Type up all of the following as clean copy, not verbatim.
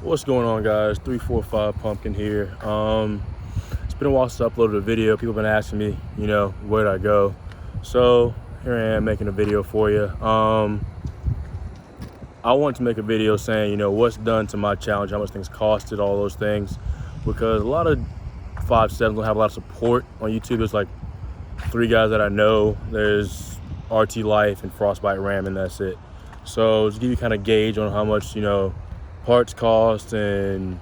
What's going on, guys? 345 Pumpkin here. It's been a while since I uploaded a video. People have been asking me, where'd I go? So here I am making a video for you. I wanted to make a video saying, what's done to my challenge, how much things costed, all those things, because a lot of 5.7s don't have a lot of support on YouTube. There's like 3 guys that I know. There's RT Life and Frostbite Ram, and that's it. So to give you kind of gauge on how much, parts cost and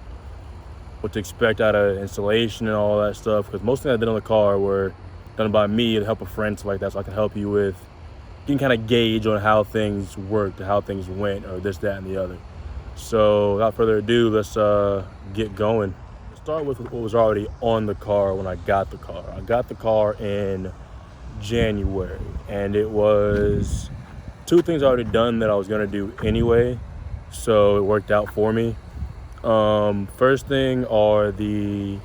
what to expect out of installation and all that stuff, because most things I did on the car were done by me to help a friend, stuff like that, so I can help you with, you can kind of gauge on how things worked, how things went, or this, that, and the other. So without further ado, let's get going. Start with what was already on the car when I got the car. I got the car in January, and it was 2 things already done that I was gonna do anyway, so it worked out for me. First thing are the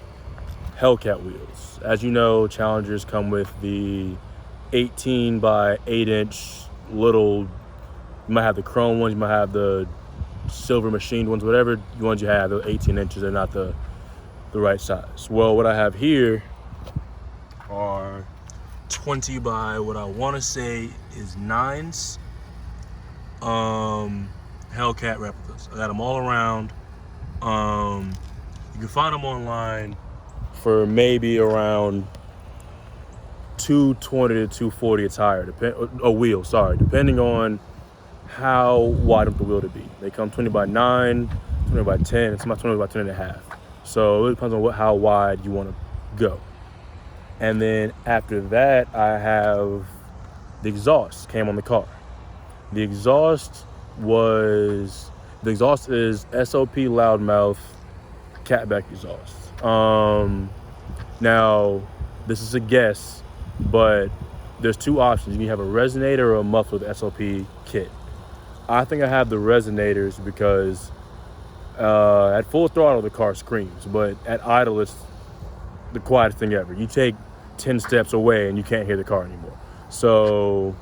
Hellcat wheels. As you know, Challengers come with the 18 by 8 inch little, you might have the chrome ones, you might have the silver machined ones, whatever ones you have, the 18 inches are not the right size. Well, what I have here are 20 by what I want to say is 9s. Hellcat replicas. I got them all around. You can find them online for maybe around $220 to $240 a tire, depending on how wide of the wheel to be. They come 20 by 9, 20 by 10, and some 20 by 10 and a half. So it depends on how wide you want to go. And then after that, I have the exhaust came on the car. The exhaust is SOP Loudmouth catback exhaust. Now, this is a guess, but there's 2 options. You can have a resonator or a muffler with the SOP kit. I think I have the resonators because at full throttle, the car screams, but at idle, it's the quietest thing ever. You take 10 steps away and you can't hear the car anymore. So,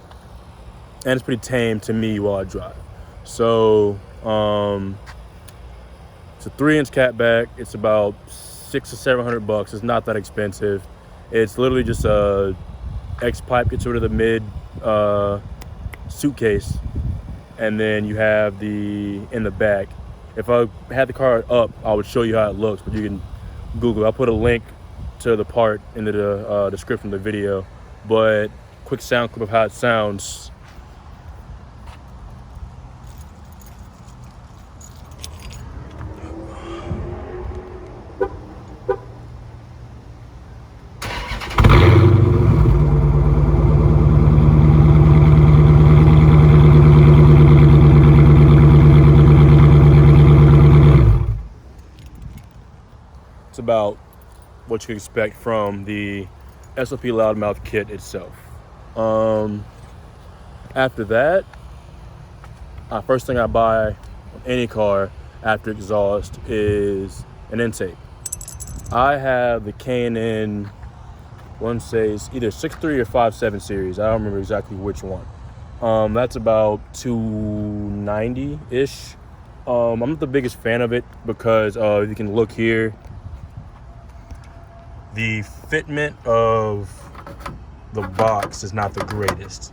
and it's pretty tame to me while I drive. So, it's a 3-inch catback. It's about $600 to $700. It's not that expensive. It's literally just a X pipe gets rid of the mid suitcase, and then you have the in the back. If I had the car up, I would show you how it looks, but you can Google. I'll put a link to the part in the description of the video. But quick sound clip of how it sounds. It's about what you can expect from the SOP Loudmouth kit itself. After that, first thing I buy on any car after exhaust is an intake. I have the K&N, one says either 6.3 or 5.7 series. I don't remember exactly which one. That's about $290-ish. I'm not the biggest fan of it because you can look here. The fitment of the box is not the greatest.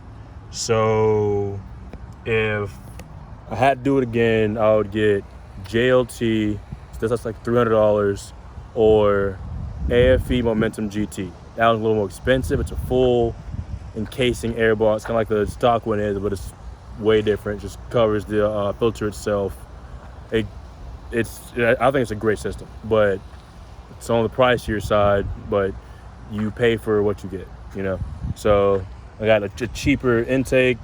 So if I had to do it again, I would get JLT, that's like $300, or AFE Momentum GT. That one's a little more expensive. It's a full encasing air bar. It's kind of like the stock one is, but it's way different. It just covers the filter itself. I think it's a great system, but it's on the pricier side, but you pay for what you get, So I got a cheaper intake,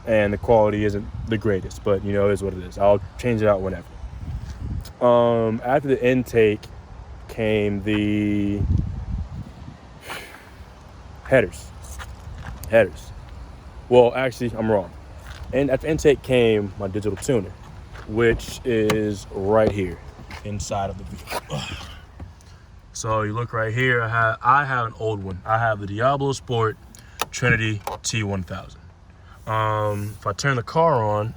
and the quality isn't the greatest, but it is what it is. I'll change it out whenever. After the intake came the headers. Well, actually, I'm wrong. And after intake came my digital tuner, which is right here inside of the vehicle. So you look right here, I have an old one. I have the Diablo Sport Trinity T1000. If I turn the car on,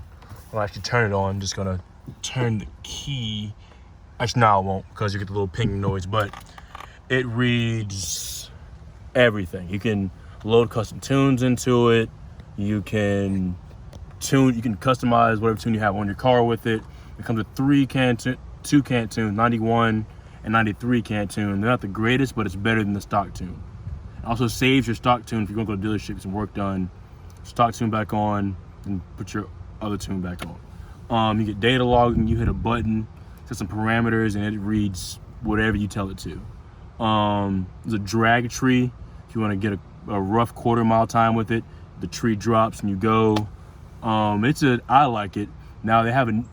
I'll actually turn it on. I'm just gonna turn the key. Actually, no, I won't, because you get the little ping noise, but it reads everything. You can load custom tunes into it. You can customize whatever tune you have on your car with it. It comes with two can tunes, 91 and 93 can tune. They're not the greatest, but it's better than the stock tune. It also saves your stock tune if you're gonna go to the dealership, get some work done. Stock tune back on and put your other tune back on. You get data logging, you hit a button, set some parameters, and it reads whatever you tell it to. There's a drag tree if you want to get a rough quarter-mile time with it. The tree drops and you go. I like it. Now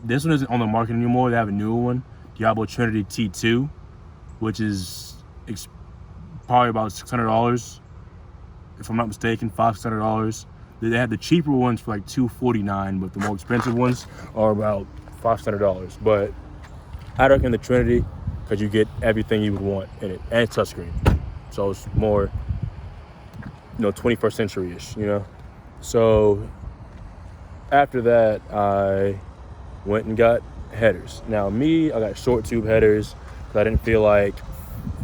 this one isn't on the market anymore. They have a newer one, Diablo Trinity T2, which is probably about $600, if I'm not mistaken, $500-$600. They have the cheaper ones for like $249, but the more expensive ones are about $500. But I recommend the Trinity because you get everything you would want in it, and it's touchscreen, so it's more, 21st century-ish, So after that, I went and got headers. Now I got short tube headers because I didn't feel like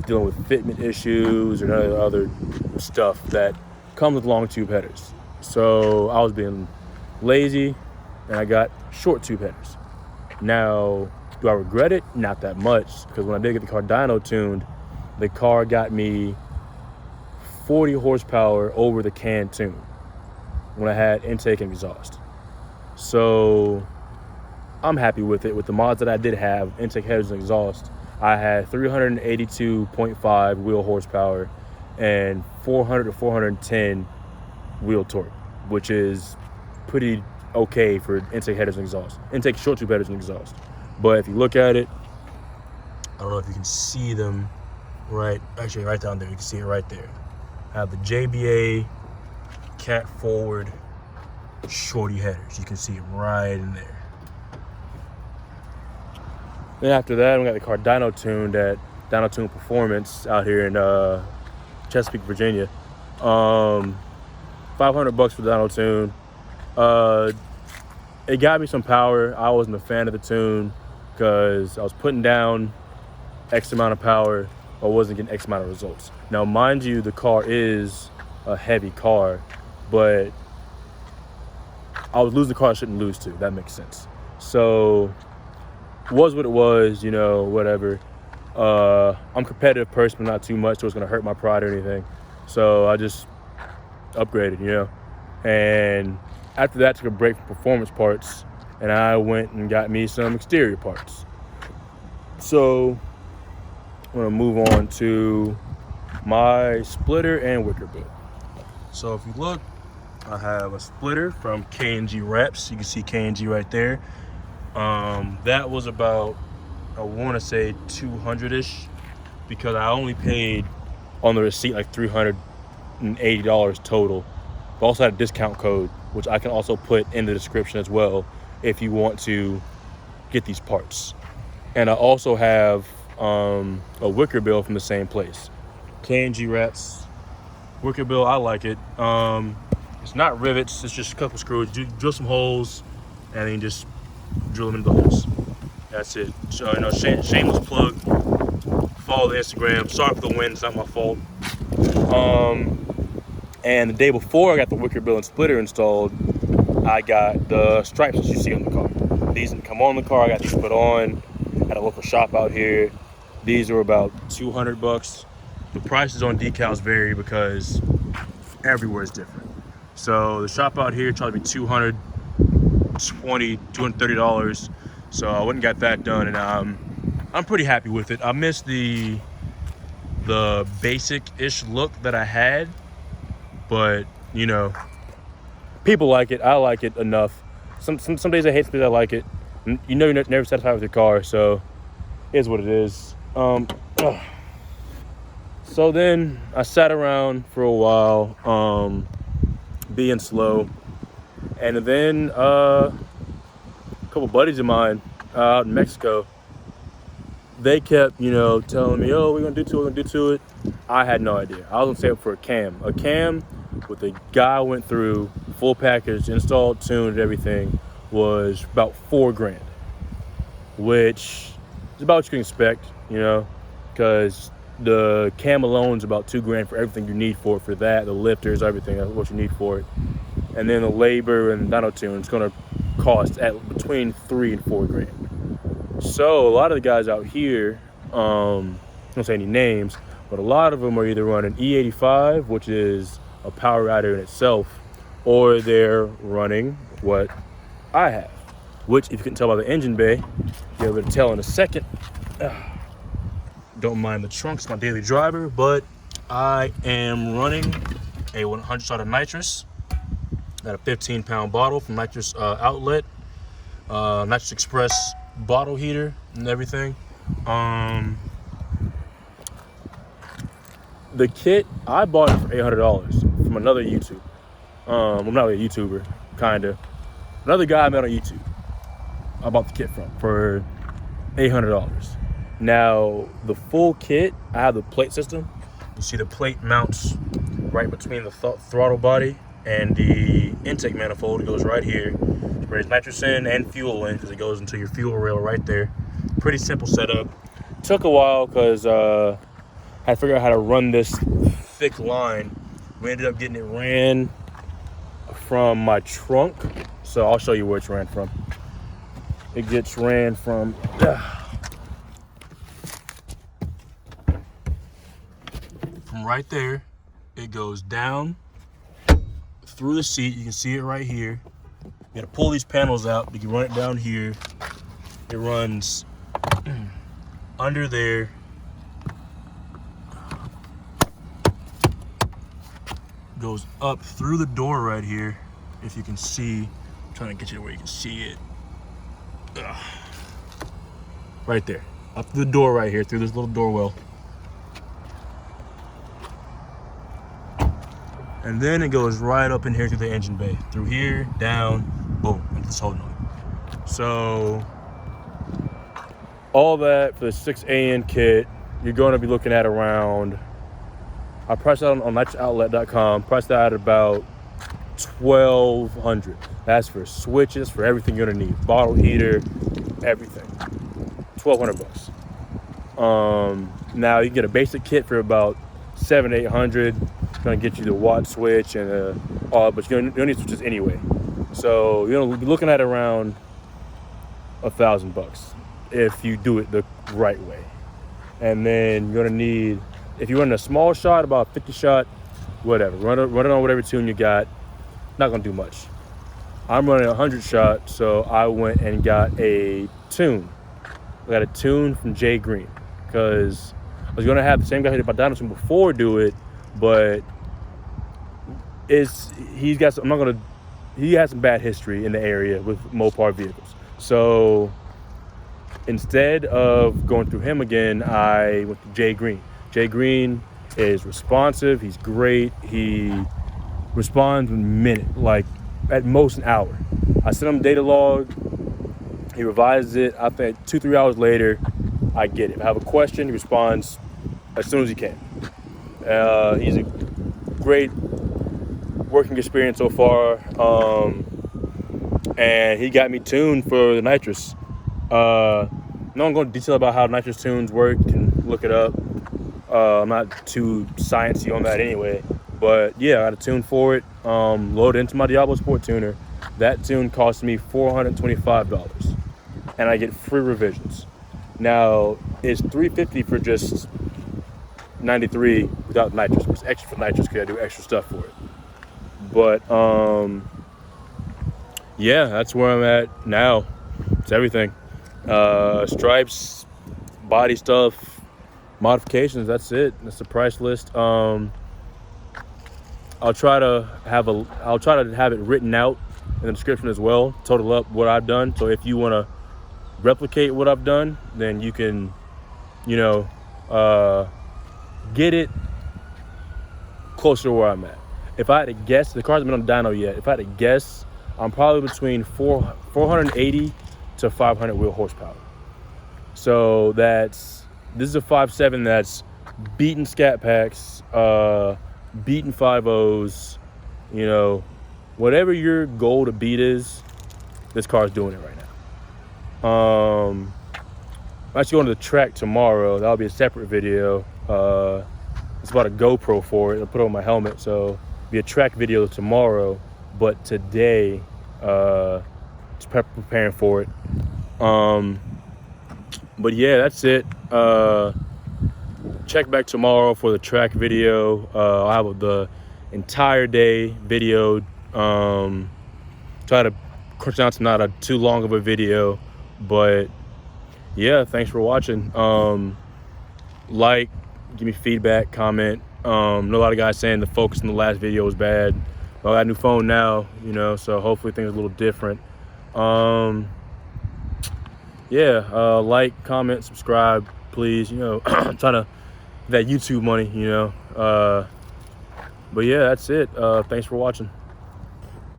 dealing with fitment issues or none of the other stuff that comes with long tube headers. So I was being lazy and I got short tube headers. Now, do I regret it? Not that much, because when I did get the car dyno tuned, the car got me 40 horsepower over the can tune when I had intake and exhaust. So I'm happy with it. With the mods that I did have, intake, headers, and exhaust, I had 382.5 wheel horsepower and 400 to 410 wheel torque, which is pretty okay for intake, headers, and exhaust. Intake, short tube headers, and exhaust. But if you look at it, I don't know if you can see them right down there. You can see it right there. I have the JBA cat forward shorty headers. You can see it right in there. Then after that, we got the car dyno tuned at Dyno Tune Performance out here in Chesapeake, Virginia. $500 for the dyno tune. It got me some power. I wasn't a fan of the tune because I was putting down X amount of power, but wasn't getting X amount of results. Now, mind you, the car is a heavy car, but I was losing the car I shouldn't lose to. That makes sense. So, was what it was, whatever. I'm a competitive person, but not too much, so it's going to hurt my pride or anything. So, I just upgraded, And after that, I took a break from performance parts, and I went and got me some exterior parts. So, I'm going to move on to my splitter and wicker bill. So, if you look, I have a splitter from KNGWRAPS. You can see KNG right there. That was about, I want to say, $200-ish, because I only paid on the receipt like $380 total. I also had a discount code, which I can also put in the description as well if you want to get these parts. And I also have a wicker bill from the same place. KNGWRAPS wicker bill, I like it. It's not rivets, it's just a couple screws. Drill some holes and then just drill them into the holes. That's it. So, shameless plug. Follow the Instagram. Sorry for the wind, it's not my fault. And the day before I got the wicker bill and splitter installed, I got the stripes that you see on the car. These didn't come on the car, I got these put on at a local shop out here. These are about $200. The prices on decals vary because everywhere is different. So the shop out here charged me $220, $230. So I went and got that done, and I'm pretty happy with it. I missed the basic-ish look that I had, but people like it. I like it enough. Some days I hate, some days I like it. You're never satisfied with your car, so it is what it is. So then I sat around for a while, being slow, and then a couple buddies of mine out in Mexico, they kept, telling me, oh, we're gonna do to it. I had no idea. I was gonna save up for a cam with the guy went through, full package, installed, tuned, everything, was about $4,000. which is about what you can expect, you know, because the cam alone is about $2,000 for everything you need for that. The lifters, everything, that's what you need for it. And then the labor and dyno tune is going to cost at between $3,000 and $4,000. So a lot of the guys out here, I don't say any names, but a lot of them are either running E85, which is a power rider in itself, or they're running what I have, which, if you can tell by the engine bay, you'll be able to tell in a second. Don't mind the trunk, it's my daily driver, but I am running a 100 shot of Nitrous. Got a 15-pound bottle from Nitrous outlet, Nitrous Express bottle heater and everything. The kit, I bought it for $800 from another YouTuber. Well, not really a YouTuber, kinda. Another guy I met on YouTube. I bought the kit from for $800. Now, the full kit, I have the plate system. You see the plate mounts right between the throttle body and the intake manifold. It goes right here. It sprays nitrous in and fuel in because it goes into your fuel rail right there. Pretty simple setup. Took a while because I had to figure out how to run this thick line. We ended up getting it ran from my trunk. So I'll show you where it's ran from. It gets ran from right there. It goes down through the seat. You can see it right here. You gotta pull these panels out. You can run it down here. It runs under there. Goes up through the door right here. If you can see, I'm trying to get you to where you can see it. Right there, up the door right here, through this little door well. And then it goes right up in here through the engine bay. Through here, down, boom, into this solenoid. So, all that for the 6AN kit, you're gonna be looking at around, I priced that on nitrousOutlet.com, priced that at about $1,200. That's for switches, for everything you're gonna need. Bottle heater, everything. $1,200. Now you can get a basic kit for about $700, $800. It's gonna get you the watt switch and all, but you're gonna need switches anyway. So you're gonna be looking at around $1,000 if you do it the right way. And then you're gonna need, if you're running a small shot, about 50 shot, whatever. Run it on whatever tune you got. Not gonna do much. I'm running 100 shot, so I went and got a tune. I got a tune from Jay Green because I was gonna have the same guy who did my dyno tune before do it, but he has some bad history in the area with Mopar vehicles. So instead of going through him again, I went to Jay Green. Jay Green is responsive. He's great. He responds in a minute, like at most an hour. I sent him data log. He revises it. I think 2-3 hours later, I get it. If I have a question, he responds as soon as he can. He's a great working experience so far. And he got me tuned for the Nitrous. No, I'm going to detail about how Nitrous tunes work. You can look it up. I'm not too sciencey on that anyway. But yeah, I got a tune for it. Loaded into my Diablo Sport tuner. That tune cost me $425. And I get free revisions. Now, it's $350 for just 93 without Nitrous. It's extra for Nitrous because I do extra stuff for it. But yeah, that's where I'm at now. It's everything. Stripes, body stuff, modifications, that's it. That's the price list. I'll try to have it written out in the description as well, total up what I've done. So if you want to replicate what I've done, then you can, get it closer to where I'm at. If I had to guess, the car hasn't been on the dyno yet. If I had to guess, I'm probably between 480 to 500 wheel horsepower. So this is a 5.7 that's beating scat packs, beating 5.0s, whatever your goal to beat is, this car is doing it right now. I'm actually going to the track tomorrow. That'll be a separate video. It's about a GoPro for it. I'll put it on my helmet, so it'll be a track video tomorrow. But today, just preparing for it. But yeah, that's it. Check back tomorrow for the track video. I'll have the entire day video. Try to crunch down to not too long of a video, but yeah, thanks for watching. Like, give me feedback, comment. Know a lot of guys saying the focus in the last video was bad. Well, I got a new phone now, you know, so hopefully things are a little different. Yeah, like, comment, subscribe, please. You know, I'm trying to that YouTube money, you know. But yeah, that's it. Thanks for watching.